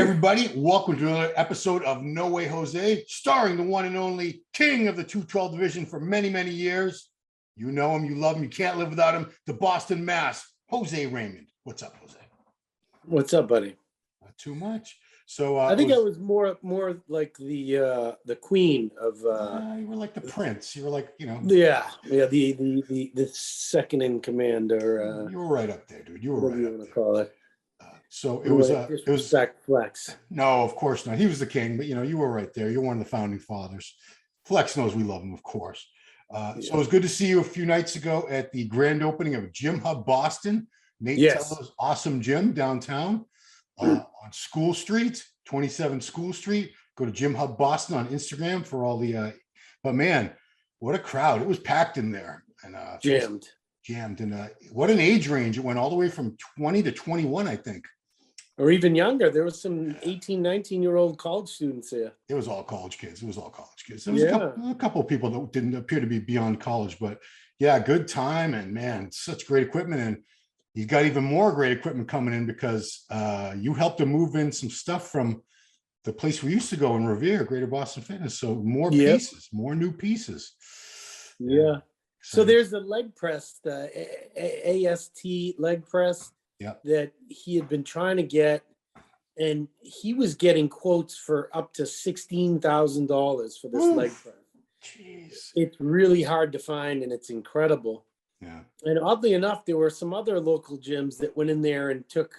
everybody, welcome to another episode of No Way Jose, starring the one and only king of the 212 division for many, many years. You know him, you love him, you can't live without him. The Boston Mass, Jose Raymond. What's up, Jose? What's up, buddy? Not too much. So I think I was more like the queen of. You were like the prince. You were like, the second in command, or you were right up there, dude. You were whatever right you up want to there. call it. So it was Flex. No, of course not. He was the king, but you were right there. You're one of the founding fathers. Flex knows we love him, of course. So it was good to see you a few nights ago at the grand opening of Gym Hub Boston, Nate Tello's awesome gym downtown on School Street, 27 School Street. Go to Gym Hub Boston on Instagram for all the. But man, what a crowd! It was packed in there and jammed, and what an age range! It went all the way from 20 to 21, I think. Or even younger. There was some 18, 19-year-old college students there. It was all college kids. There was a couple of people that didn't appear to be beyond college, but yeah, good time. And man, such great equipment. And he's got even more great equipment coming in because you helped him move in some stuff from the place we used to go in Revere, Greater Boston Fitness. So more pieces, more new pieces. Yeah. So there's the leg press, the AST leg press. Yeah, that he had been trying to get, and he was getting quotes for up to $16,000 for this leg press. Jeez, it's really hard to find, and it's incredible. Yeah, and oddly enough, there were some other local gyms that went in there and took,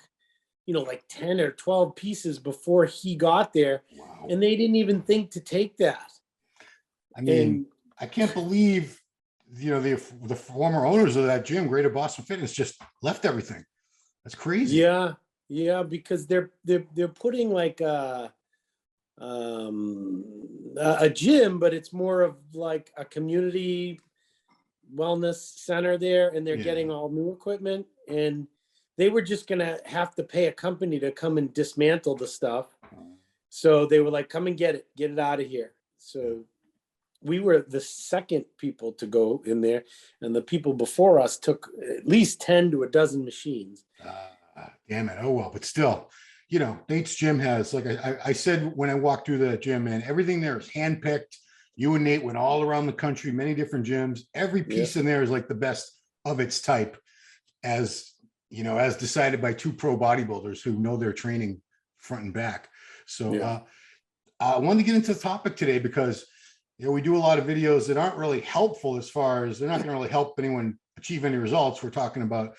like 10 or 12 pieces before he got there, and they didn't even think to take that. I mean, I can't believe the former owners of that gym, Greater Boston Fitness, just left everything. That's crazy. Yeah, because they're putting like a gym, but it's more of like a community wellness center there, and they're getting all new equipment, and they were just gonna have to pay a company to come and dismantle the stuff. So they were like, come and get it out of here. So we were the second people to go in there, and the people before us took at least 10 to a dozen machines. Damn it. Oh, well, but still, Nate's gym has, like I said, when I walked through the gym, man, everything there is handpicked. You and Nate went all around the country, many different gyms. Every piece in there is like the best of its type, as decided by two pro bodybuilders who know their training front and back. So I wanted to get into the topic today because we do a lot of videos that aren't really helpful as far as they're not going to really help anyone achieve any results. We're talking about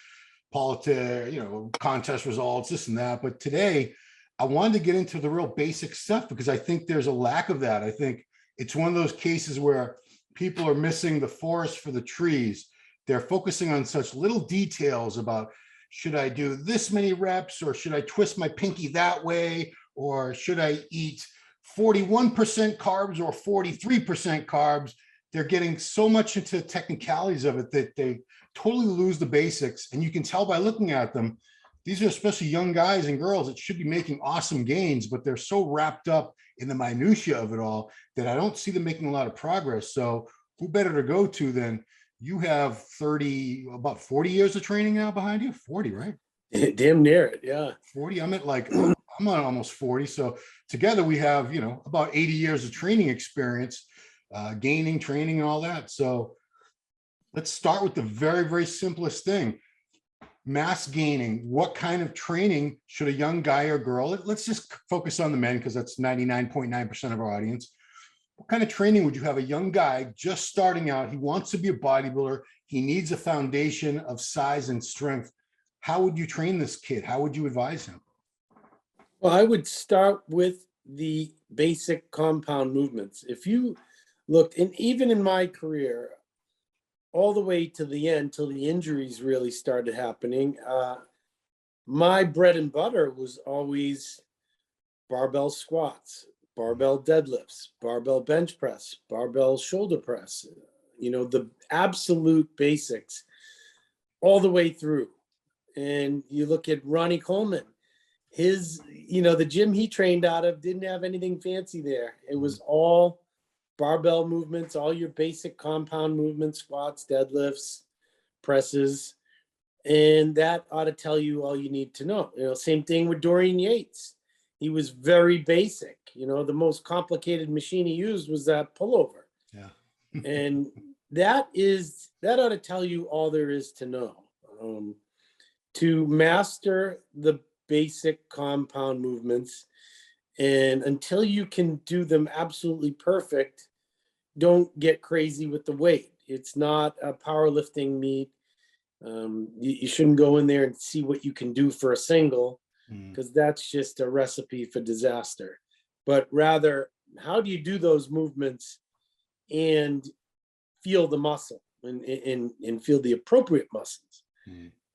politics, contest results, this and that. But today I wanted to get into the real basic stuff because I think there's a lack of that. I think it's one of those cases where people are missing the forest for the trees. They're focusing on such little details about, should I do this many reps, or should I twist my pinky that way, or should I eat 41% carbs or 43% carbs? They're getting so much into technicalities of it that they totally lose the basics. And you can tell by looking at them, these are especially young guys and girls that should be making awesome gains, but they're so wrapped up in the minutia of it all that I don't see them making a lot of progress. So who better to go to than you? Have about 40 years of training now behind you? 40, right? Damn near it. Yeah. 40. I'm on almost 40. So together we have, about 80 years of training experience, gaining, training, and all that. So let's start with the very, very simplest thing. Mass gaining. What kind of training should a young guy or girl, let's just focus on the men because that's 99.9% of our audience. What kind of training would you have a young guy just starting out? He wants to be a bodybuilder. He needs a foundation of size and strength. How would you train this kid? How would you advise him? Well, I would start with the basic compound movements. If you looked, and even in my career, all the way to the end, till the injuries really started happening, my bread and butter was always barbell squats, barbell deadlifts, barbell bench press, barbell shoulder press, the absolute basics all the way through. And you look at Ronnie Coleman, his, the gym he trained out of didn't have anything fancy there. It was all barbell movements, all your basic compound movements, squats, deadlifts, presses. And that ought to tell you all you need to know. Same thing with Dorian Yates. he was very basic. You know, the most complicated machine he used was that pullover. Yeah. And that ought to tell you all there is to know. To master the basic compound movements, and until you can do them absolutely perfect, don't get crazy with the weight. It's not a powerlifting meet. You shouldn't go in there and see what you can do for a single, because that's just a recipe for disaster. But rather, how do you do those movements and feel the muscle and feel the appropriate muscles,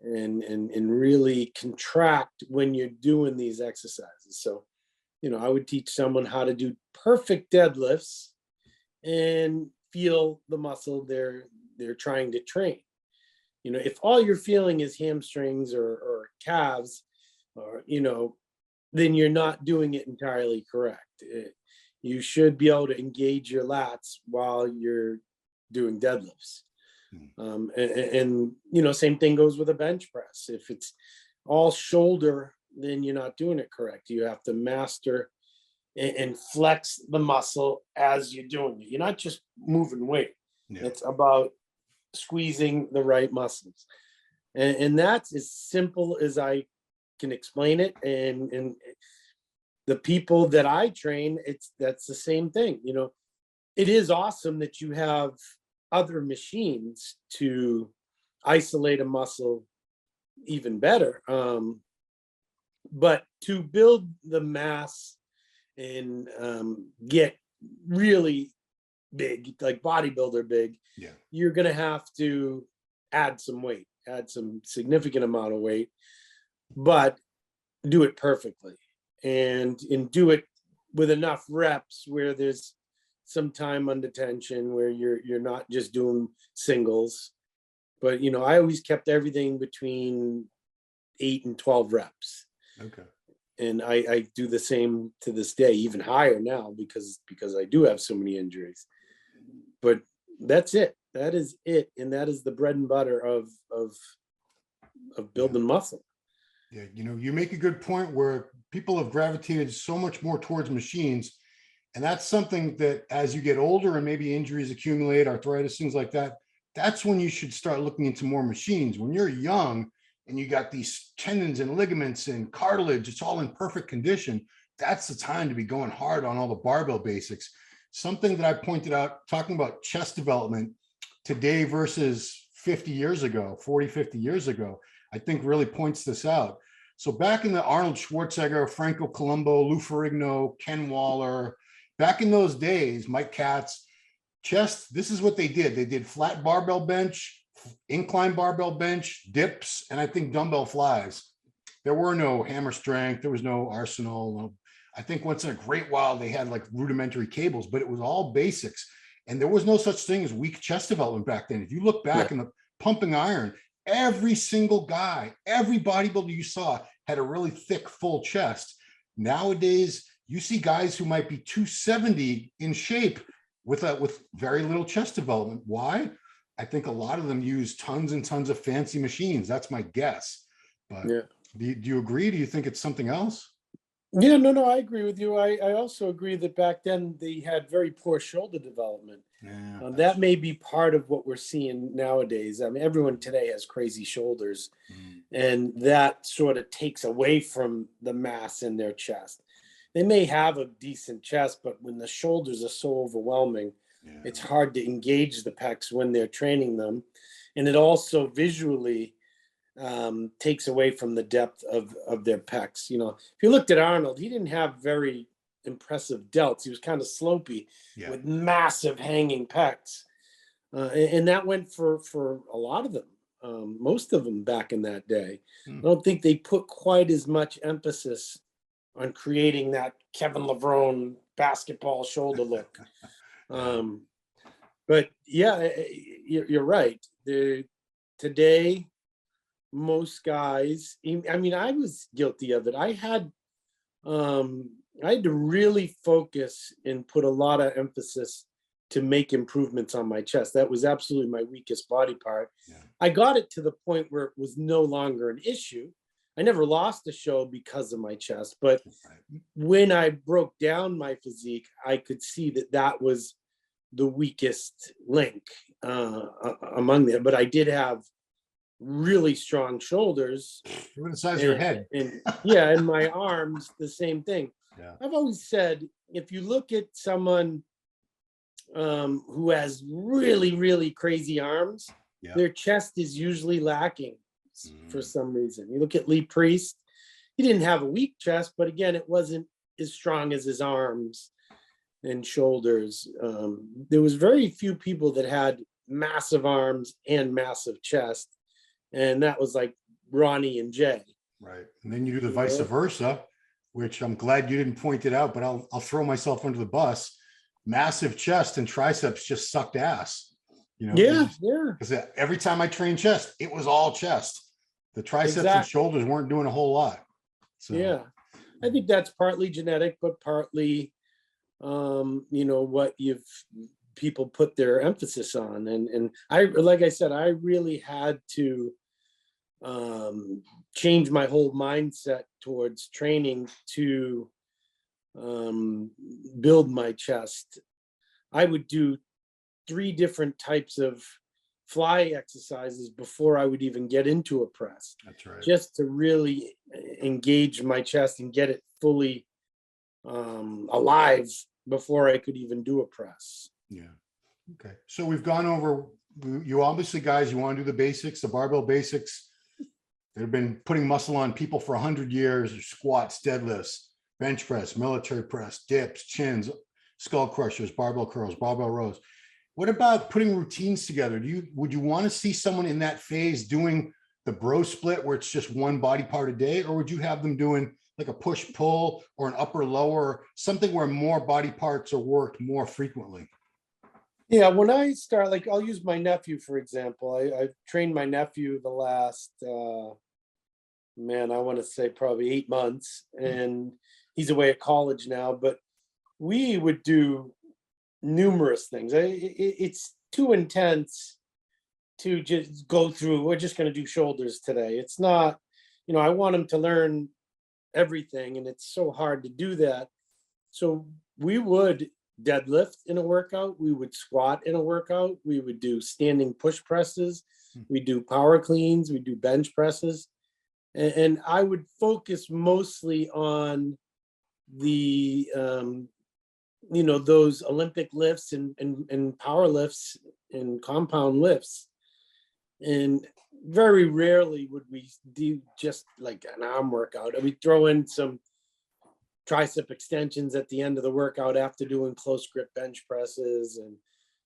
and really contract when you're doing these exercises. So, you know, I would teach someone how to do perfect deadlifts and feel the muscle they're trying to train. You know, if all you're feeling is hamstrings or calves, or, you know, then you're not doing it entirely correct. You should be able to engage your lats while you're doing deadlifts. And, you know, same thing goes with a bench press. If it's all shoulder, then you're not doing it correct. You have to master and flex the muscle as you're doing it. You're not just moving weight. Yeah. It's about squeezing the right muscles. And that's as simple as I can explain it. And the people that I train, that's the same thing. You know, it is awesome that you have other machines to isolate a muscle even better. But to build the mass and get really big, like bodybuilder big, yeah, you're going to have to add some weight, add some significant amount of weight, but do it perfectly and do it with enough reps where there's some time under tension, where you're not just doing singles. But, you know, I always kept everything between 8 and 12 reps. Okay. And I do the same to this day, even higher now, because I do have so many injuries. But that's it. That is it. And that is the bread and butter of building muscle. Yeah, you know, you make a good point where people have gravitated so much more towards machines. And that's something that as you get older and maybe injuries accumulate, arthritis, things like that, that's when you should start looking into more machines. When you're young and you got these tendons and ligaments and cartilage, it's all in perfect condition, that's the time to be going hard on all the barbell basics. Something that I pointed out, talking about chest development today versus 50 years ago, 40, 50 years ago, I think really points this out. So back in the Arnold Schwarzenegger, Franco Columbo, Lou Ferrigno, Ken Waller, back in those days, Mike Katz, chest, this is what they did. They did flat barbell bench, incline barbell bench, dips, and I think dumbbell flies. There were no hammer strength. There was no arsenal. I think once in a great while, they had like rudimentary cables, but it was all basics. And there was no such thing as weak chest development back then. If you look back in the pumping iron, every single guy, every bodybuilder you saw had a really thick, full chest. Nowadays, you see guys who might be 270 in shape with very little chest development. Why? I think a lot of them use tons and tons of fancy machines. That's my guess. But do you agree? Do you think it's something else? Yeah, no, I agree with you. I also agree that back then they had very poor shoulder development. Yeah, that may be part of what we're seeing nowadays. I mean, everyone today has crazy shoulders, and that sort of takes away from the mass in their chest. They may have a decent chest, but when the shoulders are so overwhelming, it's hard to engage the pecs when they're training them. And it also visually takes away from the depth of their pecs. You know, if you looked at Arnold, he didn't have very impressive delts. He was kind of slopey with massive hanging pecs. And that went for a lot of them, most of them back in that day. I don't think they put quite as much emphasis on creating that Kevin LeBron basketball shoulder look. But yeah, you're right. Today, most guys, I mean, I was guilty of it. I had to really focus and put a lot of emphasis to make improvements on my chest. That was absolutely my weakest body part. I got it to the point where it was no longer an issue. I never lost a show because of my chest, but Right. when I broke down my physique, I could see that that was the weakest link among them. But I did have really strong shoulders, Look at the size of your head. and yeah, and my arms, the same thing. Yeah. I've always said, if you look at someone who has really, really crazy arms, Yeah. their chest is usually lacking for Mm. some reason. You look at Lee Priest, he didn't have a weak chest, but again, it wasn't as strong as his arms and shoulders. There was very few people that had massive arms and massive chest, and that was like Ronnie and Jay. Right. And then you do the vice versa, which I'm glad you didn't point it out, but I'll throw myself under the bus. Massive chest and triceps just sucked ass. You know, Yeah, yeah, because every time I trained chest, it was all chest. The triceps and exactly. shoulders weren't doing a whole lot. So Yeah, I think that's partly genetic, but partly, what people put their emphasis on, and I, like I said, I really had to change my whole mindset towards training to build my chest. I would do 3 different types of fly exercises before I would even get into a press, that's right. just to really engage my chest and get it fully alive before I could even do a press. Yeah. Okay. So we've gone over, you obviously, guys, you want to do the basics, the barbell basics. They've been putting muscle on people for 100 years, squats, deadlifts, bench press, military press, dips, chins, skull crushers, barbell curls, barbell rows. What about putting routines together? Would you want to see someone in that phase doing the bro split where it's just one body part a day, or would you have them doing like a push pull or an upper lower, something where more body parts are worked more frequently? Yeah, when I start, like, I'll use my nephew, for example. I've trained my nephew the last, I want to say probably 8 months, and he's away at college now, but we would do numerous things. It's too intense to just go through, we're just going to do shoulders today. It's not, I want him to learn everything, and it's so hard to do that. So we would deadlift in a workout, we would squat in a workout, we would do standing push presses, we do power cleans, we do bench presses, and I would focus mostly on the those Olympic lifts and power lifts and compound lifts. And very rarely would we do just like an arm workout. We throw in some tricep extensions at the end of the workout after doing close grip bench presses and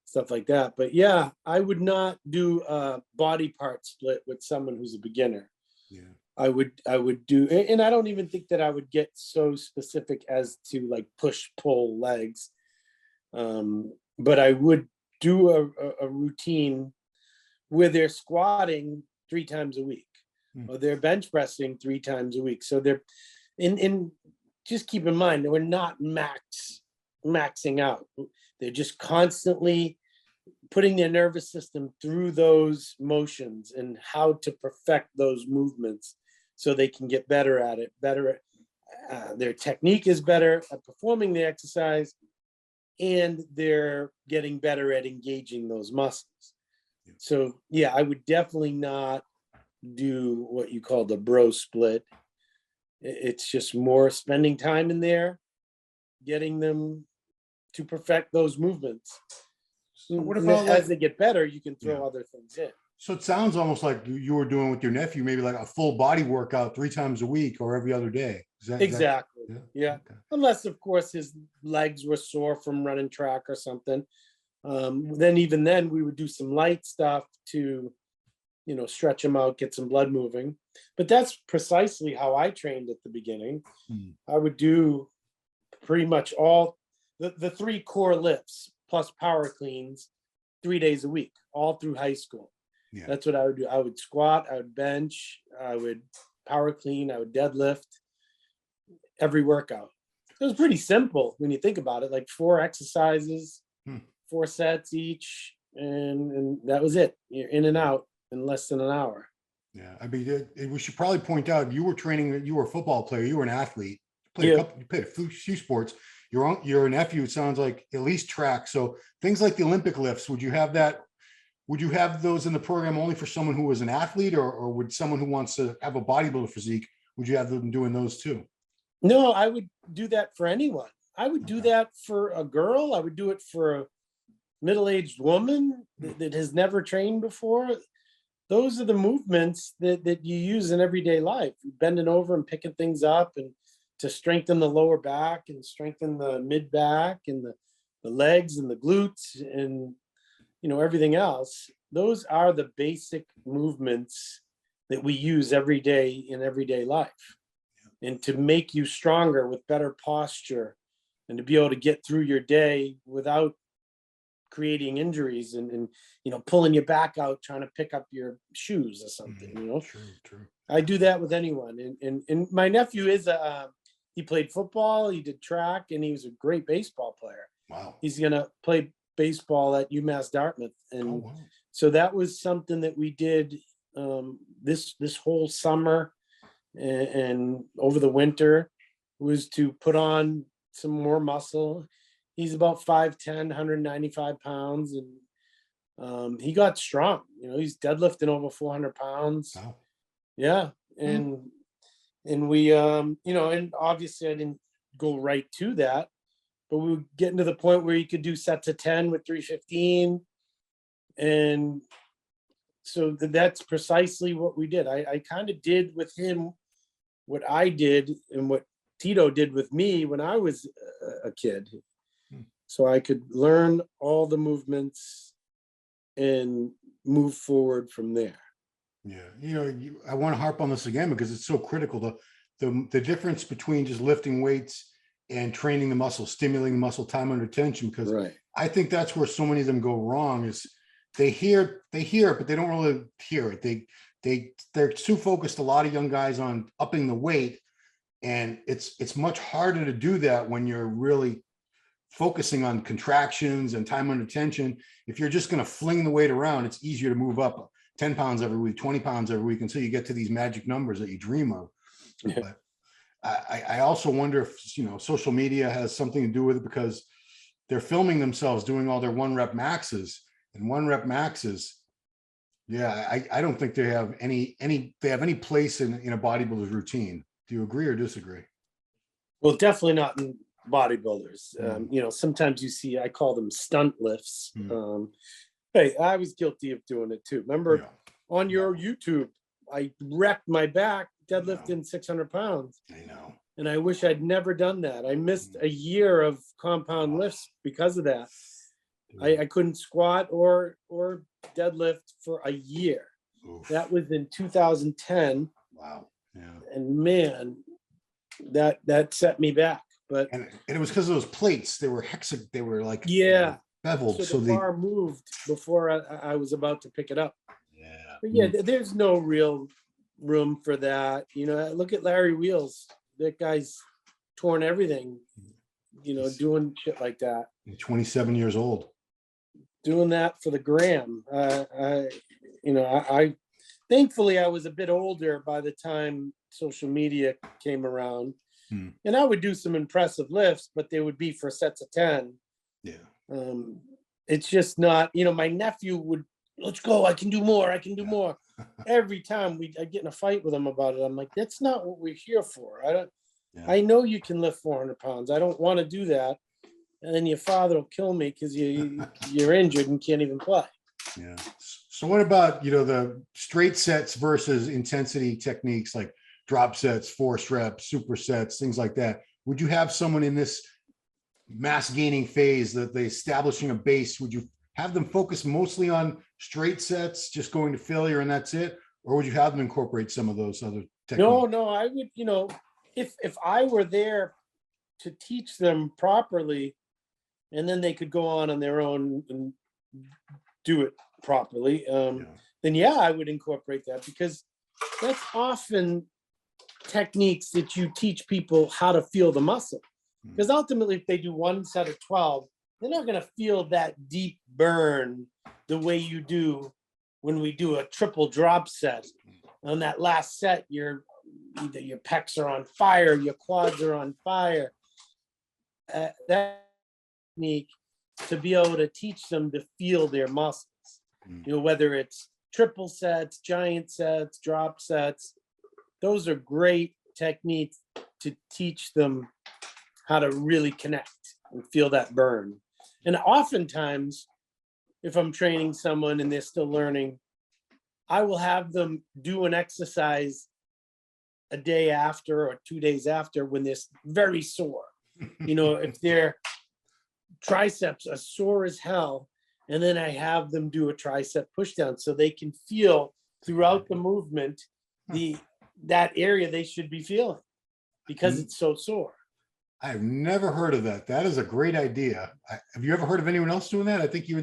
stuff like that. But yeah, I would not do a body part split with someone who's a beginner. Yeah. I would do, and I don't even think that I would get so specific as to like push pull legs. But I would do a routine where they're squatting 3 times a week, or they're bench pressing 3 times a week. So they're in just keep in mind that we're not maxing out. They're just constantly putting their nervous system through those motions and how to perfect those movements so they can get better at it, their technique is better at performing the exercise, and they're getting better at engaging those muscles. So yeah, I would definitely not do what you call the bro split. It's just more spending time in there, getting them to perfect those movements. So what about as they get better, you can throw other things in. So it sounds almost like you were doing with your nephew, maybe like a full body workout 3 times a week or every other day. Exactly. Yeah. Okay. Unless, of course, his legs were sore from running track or something. Then even then, we would do some light stuff to, stretch him out, get some blood moving. But that's precisely how I trained at the beginning. I would do pretty much all the 3 core lifts plus power cleans 3 days a week, all through high school. Yeah. That's what I would do. I would squat, I would bench, I would power clean, I would deadlift every workout. It was pretty simple when you think about it, like 4 exercises, 4 sets each, and that was it. You're in and out in less than an hour. Yeah. I mean, we should probably point out you were training, you were a football player, you were an athlete, Yeah. you played a few sports. Your nephew, it sounds like at least track. So things like the Olympic lifts, would you have that? Would you have those in the program only for someone who was an athlete, or would someone who wants to have a bodybuilder physique, would you have them doing those too? No, I would do that for anyone. I would do Okay. that for a girl. I would do it for a middle-aged woman that has never trained before. Those are the movements that you use in everyday life, bending over and picking things up, and to strengthen the lower back and strengthen the mid back and the legs and the glutes and everything else. Those are the basic movements that we use every day in everyday life, and to make you stronger with better posture and to be able to get through your day without creating injuries and pulling your back out trying to pick up your shoes or something. True. I do that with anyone. And my nephew is he played football, he did track, and he was a great baseball player. Wow. He's gonna play baseball at UMass Dartmouth. And wow. so that was something that we did this whole summer and over the winter, was to put on some more muscle. He's about 5'10", 195 pounds, and he got strong. He's deadlifting over 400 pounds. Wow. Yeah. And we, and obviously I didn't go right to that, but we were getting to the point where you could do sets of 10 with 315. And so that's precisely what we did. I kind of did with him what I did and what Tito did with me when I was a kid. So I could learn all the movements and move forward from there. Yeah. I want to harp on this again because it's so critical. The difference between just lifting weights and training the muscle, stimulating the muscle, time under tension, because Right. I think that's where so many of them go wrong is they hear it, but they don't really hear it. They're too focused, a lot of young guys, on upping the weight. And it's much harder to do that when you're really focusing on contractions and time under tension. If you're just going to fling the weight around, it's easier to move up 10 pounds every week, 20 pounds every week, until you get to these magic numbers that you dream of. Yeah. But I also wonder if, social media has something to do with it, because they're filming themselves doing all their 1-rep maxes, and 1-rep maxes. Yeah. I don't think they have any place in a bodybuilder's routine. Do you agree or disagree? Well, definitely not in bodybuilders. Sometimes you see, I call them stunt lifts. Hey, I was guilty of doing it too. Remember on your YouTube, I wrecked my back deadlifting 600 pounds. I know. And I wish I'd never done that. I missed a year of compound lifts because of that. I couldn't squat or deadlift for a year. Oof. That was in 2010. Wow. Yeah. And man, that set me back. But it was because of those plates. They were they were like beveled. So the bar moved before I was about to pick it up. Yeah. But there's no real room for that. Look at Larry Wheels. That guy's torn everything, doing shit like that. 27 years old. Doing that for the gram. I thankfully I was a bit older by the time social media came around. And I would do some impressive lifts, but they would be for sets of 10. Yeah. It's just not, my nephew would, let's go, I can do more. Every time I'd get in a fight with him about it. I'm like, that's not what we're here for. I know you can lift 400 pounds. I don't want to do that. And then your father will kill me because you're injured and can't even play. Yeah. So what about, the straight sets versus intensity techniques like drop sets, force reps, supersets, things like that? Would you have someone in this mass gaining phase, that they establishing a base, would you have them focus mostly on straight sets, just going to failure and that's it? Or would you have them incorporate some of those other techniques? No, I would, if I were there to teach them properly, and then they could go on their own and do it properly, then I would incorporate that, because that's often techniques that you teach people how to feel the muscle. Because ultimately, if they do one set of 12, they're not going to feel that deep burn the way you do when we do a triple drop set on that last set, either your pecs are on fire, your quads are on fire. That technique to be able to teach them to feel their muscles, whether it's triple sets, giant sets, drop sets, those are great techniques to teach them how to really connect and feel that burn. And oftentimes, if I'm training someone and they're still learning, I will have them do an exercise a day after or 2 days after when they're very sore. If their triceps are sore as hell, and then I have them do a tricep pushdown so they can feel throughout the movement that area they should be feeling because it's so sore. I've never heard of that. That is a great idea. Have you ever heard of anyone else doing that? I think you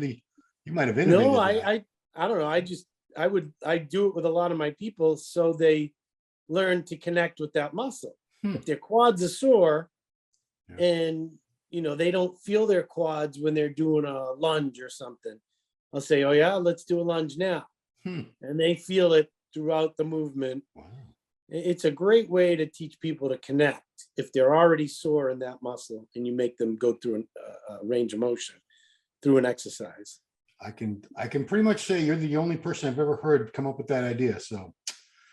might have innovated. No, I don't know. I do it with a lot of my people so they learn to connect with that muscle. If their quads are sore and they don't feel their quads when they're doing a lunge or something, I'll say, oh yeah, let's do a lunge now. And they feel it throughout the movement. Wow. It's a great way to teach people to connect if they're already sore in that muscle and you make them go through a range of motion through an exercise. I can pretty much say you're the only person I've ever heard come up with that idea. So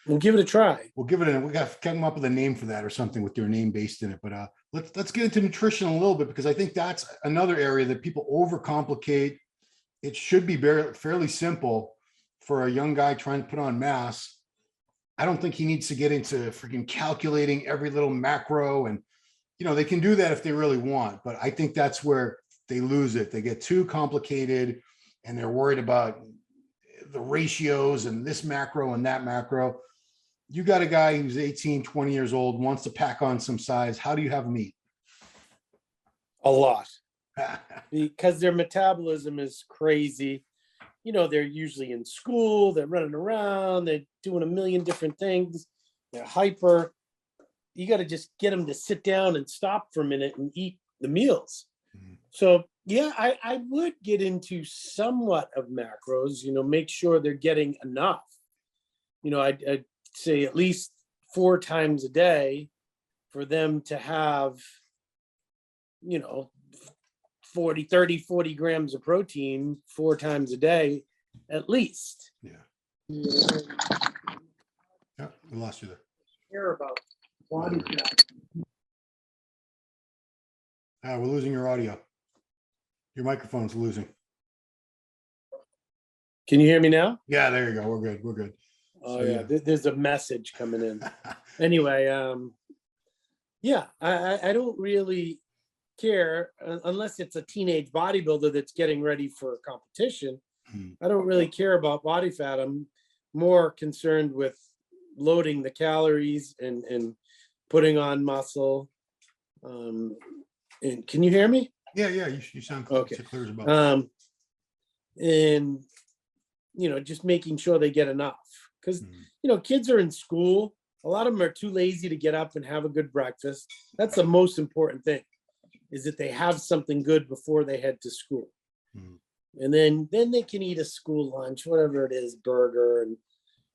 we'll give it a try. We got to come up with a name for that or something with your name based in it. But let's get into nutrition a little bit, because I think that's another area that people overcomplicate. It should be fairly simple for a young guy trying to put on mass. I don't think he needs to get into freaking calculating every little macro, and they can do that if they really want, but I think that's where they lose it. They get too complicated and they're worried about the ratios and this macro and that macro. You got a guy who's 18, 20 years old, wants to pack on some size. How do you have him eat? A lot. Because their metabolism is crazy. They're usually in school, they're running around, they're doing a million different things, they're hyper. You got to just get them to sit down and stop for a minute and eat the meals. So yeah, I would get into somewhat of macros, make sure they're getting enough. I'd say at least 4 times a day for them to have, 40 grams of protein 4 times a day, at least. Yeah, we lost you there. Care about body fat. We're losing your audio. Your microphone's losing. Can you hear me now? Yeah, there you go. We're good. Oh so, yeah, there's a message coming in. Anyway, yeah, I don't really care unless it's a teenage bodybuilder that's getting ready for a competition. I don't really care about body fat. I'm more concerned with loading the calories and putting on muscle. And can you hear me? Yeah, you sound okay. Clear as a bell. And just making sure they get enough, because kids are in school. A lot of them are too lazy to get up and have a good breakfast. That's the most important thing, is that they have something good before they head to school. And then they can eat a school lunch, whatever it is, burger,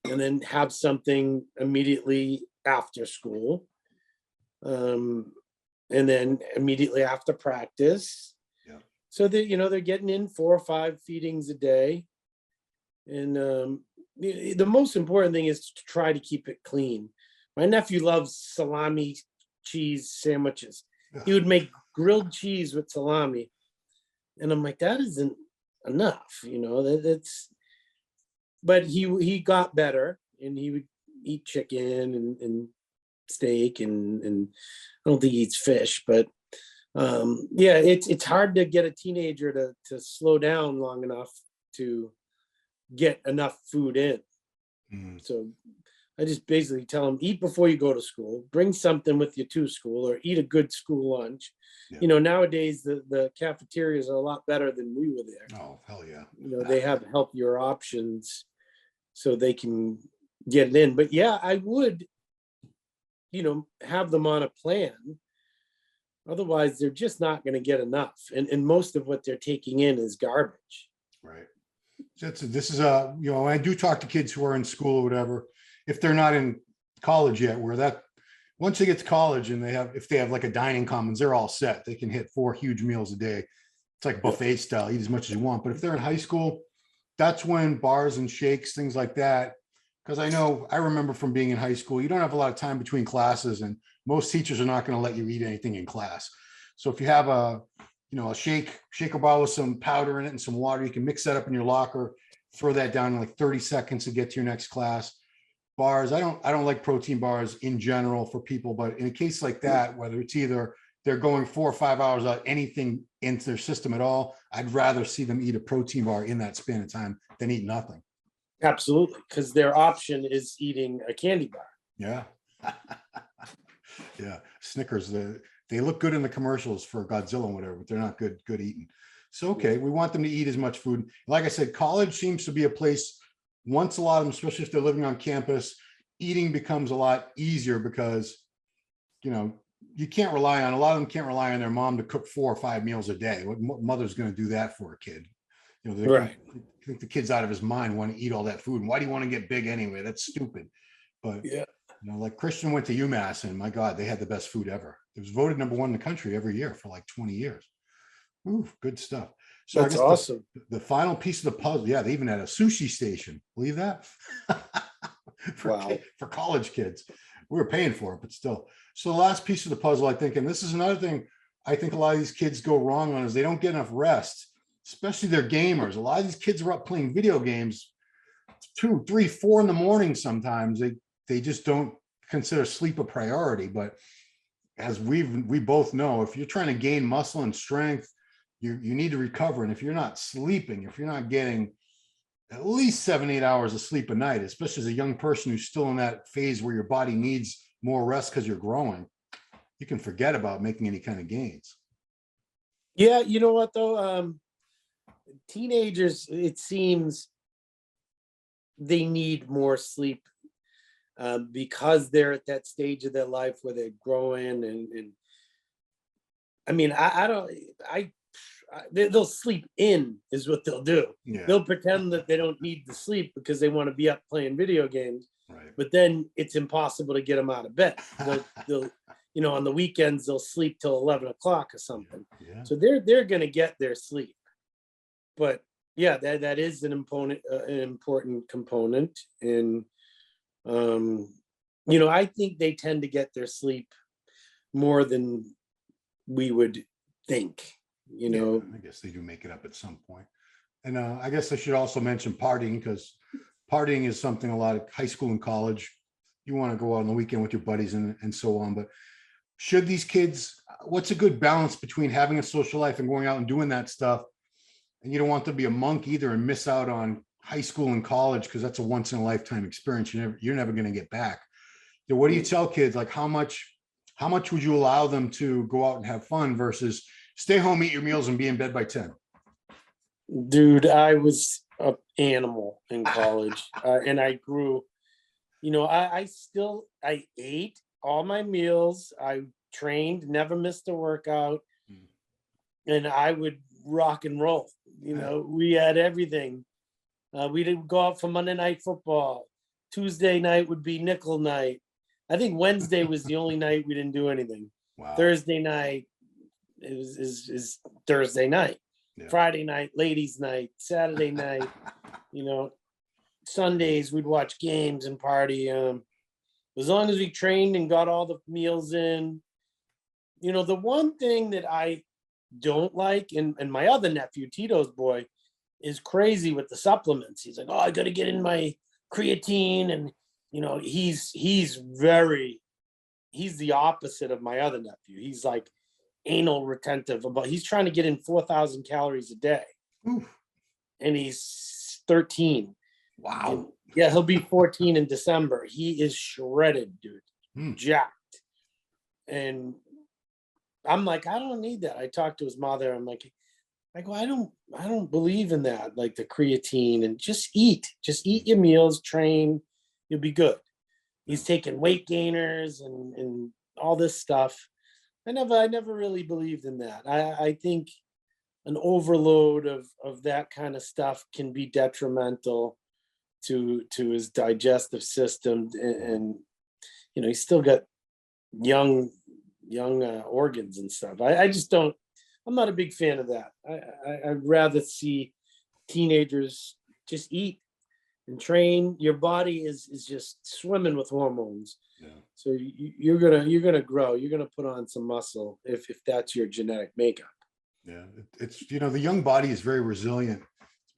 and then have something immediately after school. And then immediately after practice. Yeah. So that, they're getting in 4 or 5 feedings a day. And the most important thing is to try to keep it clean. My nephew loves salami cheese sandwiches. He would make grilled cheese with salami. And I'm like, that isn't enough, but he got better, and he would eat chicken and steak and I don't think he eats fish, but yeah, it's hard to get a teenager to slow down long enough to get enough food in. So I just basically tell them, eat before you go to school, bring something with you to school, or eat a good school lunch. Yeah. Nowadays the cafeterias are a lot better than we were there. Oh, hell yeah. They have healthier options so they can get it in. But yeah, I would, have them on a plan. Otherwise, they're just not going to get enough. And most of what they're taking in is garbage. Right. This is when I do talk to kids who are in school or whatever, if they're not in college yet, where that once they get to college and if they have like a dining commons, they're all set. They can hit 4 huge meals a day. It's like buffet style, eat as much as you want. But if they're in high school, that's when bars and shakes, things like that. Because I remember from being in high school, you don't have a lot of time between classes, and most teachers are not going to let you eat anything in class. So if you have a shaker bottle with some powder in it and some water, you can mix that up in your locker, throw that down in like 30 seconds to get to your next class. Bars, I don't like protein bars in general for people, but in a case like that, whether it's either they're going 4 or 5 hours without anything into their system at all, I'd rather see them eat a protein bar in that span of time than eat nothing. Absolutely, because their option is eating a candy bar. Yeah. Yeah. Snickers, they look good in the commercials for Godzilla and whatever, but they're not good eating. So, okay, we want them to eat as much food. Like I said, college seems to be a place, once a lot of them, especially if they're living on campus, eating becomes a lot easier because, you can't rely on, a lot of them can't rely on their mom to cook 4 or 5 meals a day. What mother's going to do that for a kid? Right. I think the kid's out of his mind, want to eat all that food. And why do you want to get big anyway? That's stupid. But yeah, like Christian went to UMass, and my God, they had the best food ever. It was voted #1 in the country every year for like 20 years. Ooh, good stuff. So that's I guess awesome. The final piece of the puzzle, yeah, they even had a sushi station. Believe that? For college kids. We were paying for it, but still. So the last piece of the puzzle, I think, and this is another thing I think a lot of these kids go wrong on, is they don't get enough rest, especially their gamers. A lot of these kids are up playing video games 2, 3, 4 in the morning sometimes. They just don't consider sleep a priority. But as we both know, if you're trying to gain muscle and strength, you need to recover. And if you're not sleeping, if you're not getting at least 7, 8 hours of sleep a night, especially as a young person who's still in that phase where your body needs more rest because you're growing, you can forget about making any kind of gains. Yeah, you know what though? Teenagers, it seems they need more sleep because they're at that stage of their life where they're growing, and I mean, they'll sleep in is what they'll do. Yeah. They'll pretend that they don't need the sleep because they want to be up playing video games. Right. But then it's impossible to get them out of bed. They'll on the weekends they'll sleep till 11 o'clock or something. Yeah. So they're going to get their sleep. But yeah, that is an important component. And I think they tend to get their sleep more than we would think. I guess they do make it up at some point. And I guess I should also mention partying, because partying is something a lot of high school and college, you want to go out on the weekend with your buddies and so on. But should these kids, what's a good balance between having a social life and going out and doing that stuff? And you don't want to be a monk either and miss out on high school and college, because that's a once in a lifetime experience. You're never going to get back. So what do you tell kids? Like how much would you allow them to go out and have fun versus stay home, eat your meals, and be in bed by 10? Dude, I was an animal in college, and I grew. I ate all my meals. I trained, never missed a workout, and I would rock and roll. We had everything. We didn't go out for Monday Night Football. Tuesday night would be nickel night. I think Wednesday was the only night we didn't do anything. Wow. Thursday night is Thursday night. Yeah. Friday night, ladies' night. Saturday night, Sundays we'd watch games and party. As long as we trained and got all the meals in. The one thing that I don't like, and my other nephew, Tito's boy, is crazy with the supplements. He's like, oh, I got to get in my creatine. And, he's the opposite of my other nephew. He's like anal retentive he's trying to get in 4,000 calories a day. Oof. And he's 13. Wow. And, yeah, he'll be 14 in December. He is shredded, dude. Jacked. And I'm like, I don't need that. I talked to his mother. I'm like, I don't believe in that. Like the creatine, and just eat your meals, train, you'll be good. He's taking weight gainers and all this stuff. I never really believed in that. I think an overload of that kind of stuff can be detrimental to his digestive system, and you know, he's still got young organs and stuff. I just don't. I'm not a big fan of that. I'd rather see teenagers just eat and train. Your body is just swimming with hormones. Yeah. So you're gonna grow. You're gonna put on some muscle if that's your genetic makeup. Yeah, it's, you know, the young body is very resilient,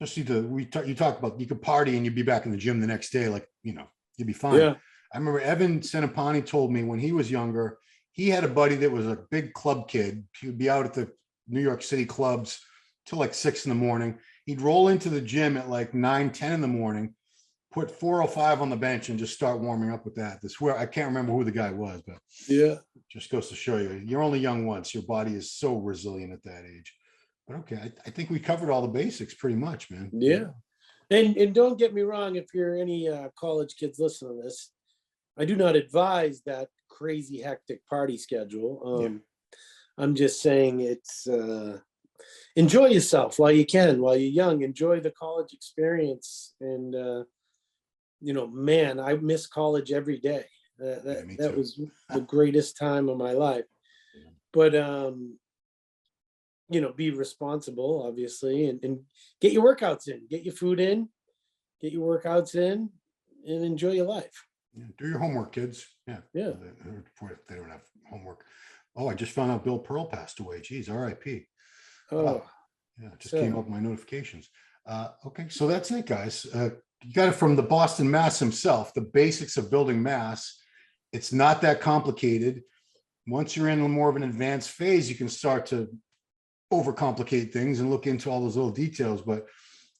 especially you talk about, you could party and you'd be back in the gym the next day, like, you know, you'd be fine. Yeah. I remember Evan Senapani told me when he was younger, he had a buddy that was a big club kid. He would be out at the New York City clubs till like 6 in. He'd roll into the gym at like 9, 10 in the morning, put 405 on the bench and just start warming up with that. I can't remember who the guy was, but Yeah. just goes to show you, you're only young once. Your body is so resilient at that age. But okay, I think we covered all the basics pretty much, man. Yeah. And don't get me wrong, if you're any college kids listening to this, I do not advise that crazy hectic party schedule. I'm just saying it's enjoy yourself while you can, while you're young. Enjoy the college experience. And you know, man, I miss college every day. That was the greatest time of my life. But you know, be responsible, obviously, and get your workouts in, get your food in, get your workouts in, and enjoy your life. Yeah, do your homework, kids. Yeah. Yeah. They don't have homework. Oh, I just found out Bill Pearl passed away. Geez, RIP. Oh, yeah, just came up with my notifications. Okay, so that's it, guys. You got it from the Boston Mass himself, the basics of building mass. It's not that complicated. Once you're in more of an advanced phase, you can start to overcomplicate things and look into all those little details. But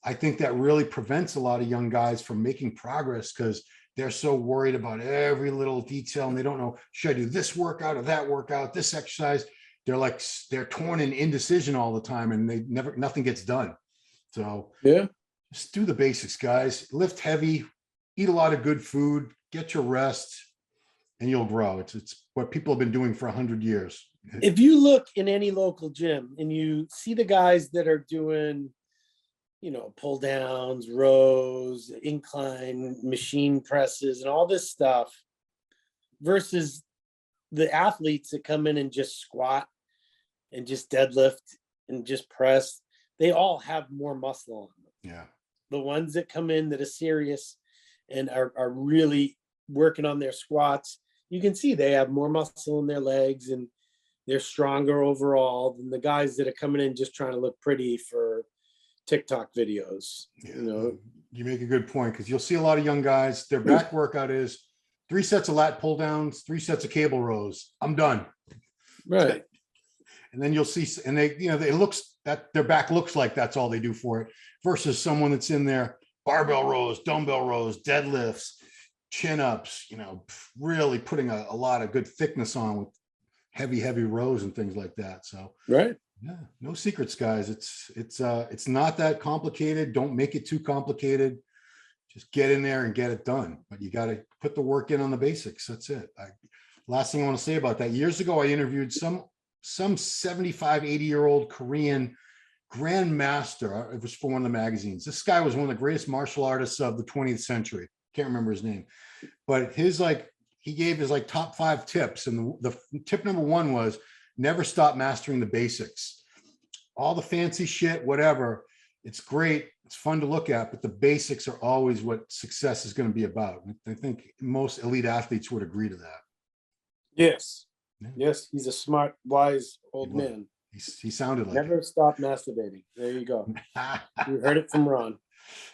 I think that really prevents a lot of young guys from making progress because they're so worried about every little detail and they don't know, should I do this workout or that workout, this exercise? They're torn in indecision all the time and nothing gets done. So yeah, just do the basics, guys. Lift heavy, eat a lot of good food, get your rest, and you'll grow. It's what people have been doing for 100 years. If you look in any local gym and you see the guys that are doing, you know, pull downs, rows, incline, machine presses, and all this stuff versus the athletes that come in and just squat and just deadlift and just press, they all have more muscle on them. Yeah. The ones that come in that are serious and are really working on their squats, you can see they have more muscle in their legs and they're stronger overall than the guys that are coming in just trying to look pretty for TikTok videos. Yeah. You know, you make a good point because you'll see a lot of young guys, their back workout is 3 sets of lat pull downs, 3 sets of cable rows. I'm done. Right. And then you'll see, and it looks that their back looks like that's all they do for it versus someone that's in there, barbell rows, dumbbell rows, deadlifts, chin ups, you know, really putting a lot of good thickness on with heavy rows and things like that. So, right. Yeah, no secrets, guys. It's not that complicated. Don't make it too complicated. Just get in there and get it done. But you got to put the work in on the basics. That's it. Last thing I want to say about that, years ago, I interviewed some 75, 80-year-old Korean grandmaster. It was for one of the magazines. This guy was one of the greatest martial artists of the 20th century. Can't remember his name, but he gave his top 5 tips. And the tip number 1 was never stop mastering the basics. All the fancy shit, whatever, it's great. It's fun to look at, but the basics are always what success is going to be about. I think most elite athletes would agree to that. Yes. Yeah. Yes. He's a smart, wise old man. He sounded like never stop masturbating. There you go. You heard it from Ron.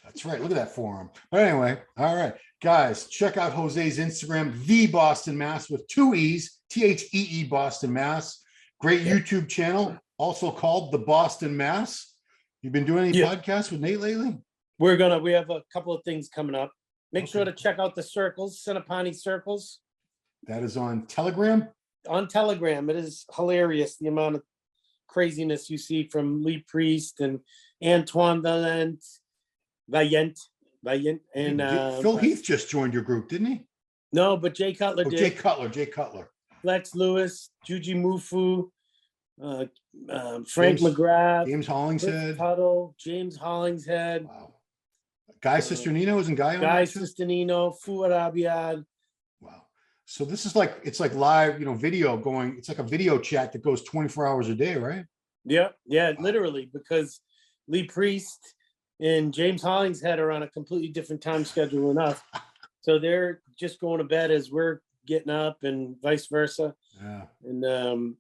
That's right. Look at that forearm. But anyway, all right, guys, check out Jose's Instagram, the Boston Mass with 2 E's, THEE Boston Mass. Great YouTube channel, also called the Boston Mass. You've been doing any podcasts with Nate lately? We have a couple of things coming up. Make sure to check out the circles, Senapani circles. That is on Telegram? On Telegram. It is hilarious, the amount of craziness you see from Lee Priest and Antoine Vaillant. And Phil Heath just joined your group, didn't he? No, but Jay Cutler did. Jay Cutler. Flex Lewis, Juji Mufu, Frank McGrath, James Hollingshead. Tuttle, James Hollingshead. Wow. Guy Cisternino, isn't Guy on Guy that too? Sistanino, Fuad Abiad. Wow. So this is like, it's like live, video going, it's like a video chat that goes 24 hours a day, right? Yeah, Wow. literally, because Lee Priest and James Hollingshead are on a completely different time schedule than us. So they're just going to bed as we're getting up and vice versa. Yeah. And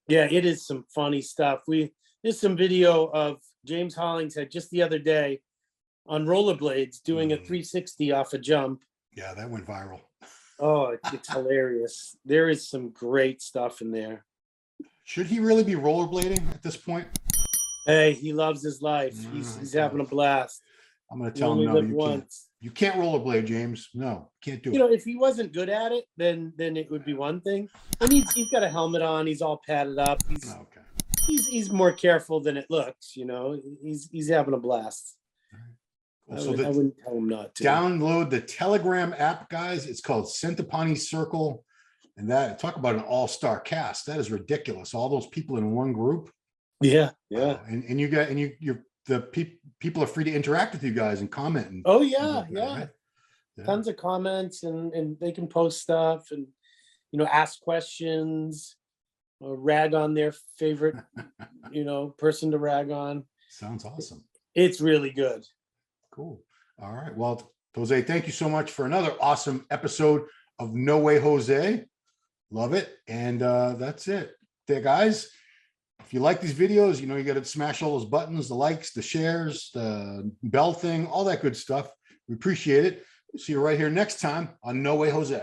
it is some funny stuff. There's some video of James Hollingshead just the other day on rollerblades doing a 360 off a jump. Yeah, that went viral. Oh, it's hilarious. There is some great stuff in there. Should he really be rollerblading at this point? Hey, he loves his life. He's having a blast. I'm going to tell him no, you once. can't. You can't rollerblade, James. No, can't do it. If he wasn't good at it, then it would be one thing. And he's got a helmet on. He's all padded up. He's more careful than it looks. He's having a blast. Cool. I wouldn't tell him not to. Download the Telegram app, guys. It's called Centopani Circle. And that, talk about an all-star cast. That is ridiculous. All those people in one group. Yeah. And you're the people are free to interact with you guys and comment. And right? Tons of comments, and they can post stuff and ask questions, or rag on their favorite person to rag on. Sounds awesome. It's really good. Cool. All right. Well, Jose, thank you so much for another awesome episode of No Way Jose. Love it. And that's it. There, guys. If you like these videos, you got to smash all those buttons, the likes, the shares, the bell thing, all that good stuff. We appreciate it. See you right here next time on No Way Jose.